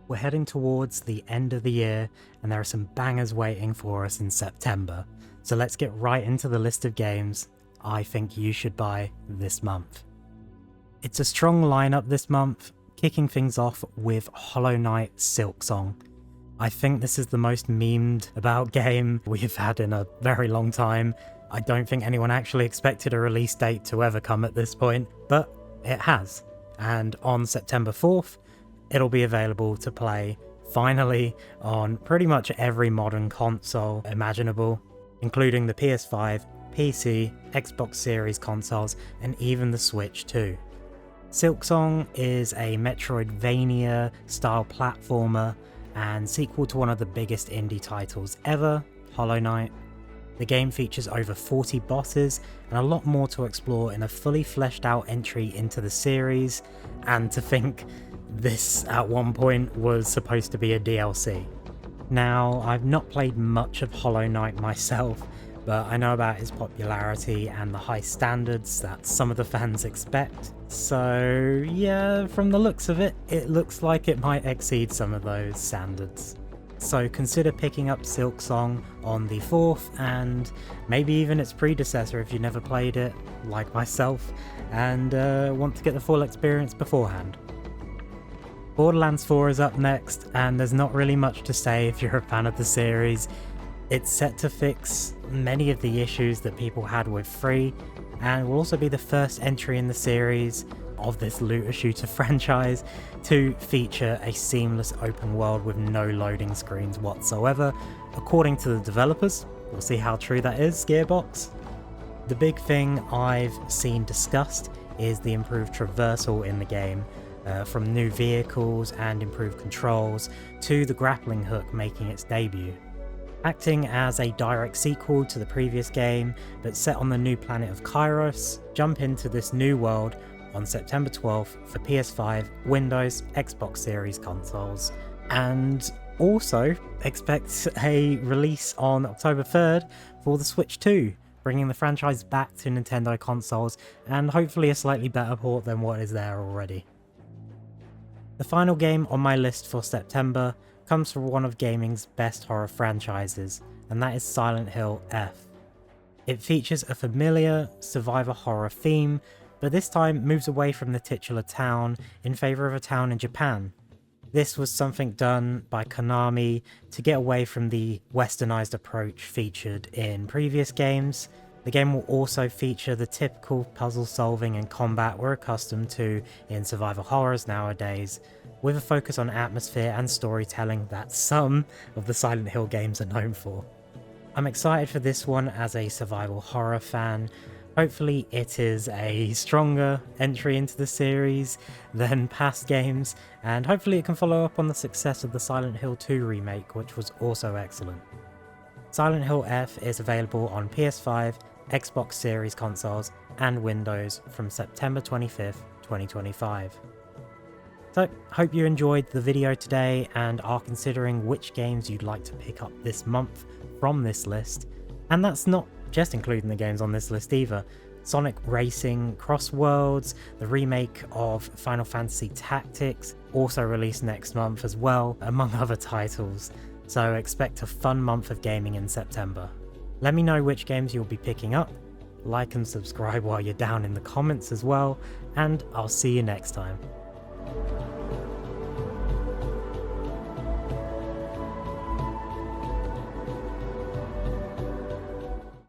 We're heading towards the end of the year, and there are some bangers waiting for us in September. So let's get right into the list of games I think you should buy this month. It's a strong lineup this month, kicking things off with Hollow Knight Silksong. I think this is the most memed about game we've had in a very long time. I don't think anyone actually expected a release date to ever come at this point, but it has. And on September 4th, it'll be available to play, finally, on pretty much every modern console imaginable, including the PS5, PC, Xbox Series consoles, and even the Switch too. Silksong is a Metroidvania-style platformer and sequel to one of the biggest indie titles ever, Hollow Knight. The game features over 40 bosses and a lot more to explore in a fully fleshed out entry into the series, and to think this at one point was supposed to be a DLC. Now, I've not played much of Hollow Knight myself, but I know about its popularity and the high standards that some of the fans expect. So yeah, from the looks of it, it looks like it might exceed some of those standards. So consider picking up Silksong on the 4th, and maybe even its predecessor if you never played it, like myself, and want to get the full experience beforehand. Borderlands 4 is up next, and there's not really much to say if you're a fan of the series. It's set to fix many of the issues that people had with 3, and will also be the first entry in the series of this looter shooter franchise to feature a seamless open world with no loading screens whatsoever, according to the developers. We'll see how true that is, Gearbox. The big thing I've seen discussed is the improved traversal in the game, from new vehicles and improved controls to the grappling hook making its debut. Acting as a direct sequel to the previous game, but set on the new planet of Kairos, jump into this new world on September 12th for PS5, Windows, Xbox Series consoles, and also expect a release on October 3rd for the Switch 2, bringing the franchise back to Nintendo consoles, and hopefully a slightly better port than what is there already. The final game on my list for September comes from one of gaming's best horror franchises, and that is Silent Hill F. It features a familiar survivor horror theme, but this time moves away from the titular town in favour of a town in Japan. This was something done by Konami to get away from the westernized approach featured in previous games. The game will also feature the typical puzzle solving and combat we're accustomed to in survival horrors nowadays, with a focus on atmosphere and storytelling that some of the Silent Hill games are known for. I'm excited for this one as a survival horror fan. Hopefully it is a stronger entry into the series than past games, and hopefully it can follow up on the success of the Silent Hill 2 remake, which was also excellent. Silent Hill F is available on PS5, Xbox Series consoles, and Windows from September 25th, 2025. So, hope you enjoyed the video today and are considering which games you'd like to pick up this month from this list. And that's not just including the games on this list either. Sonic Racing Cross Worlds, the remake of Final Fantasy Tactics, also released next month as well, among other titles. So expect a fun month of gaming in September. Let me know which games you'll be picking up, like and subscribe while you're down in the comments as well, and I'll see you next time.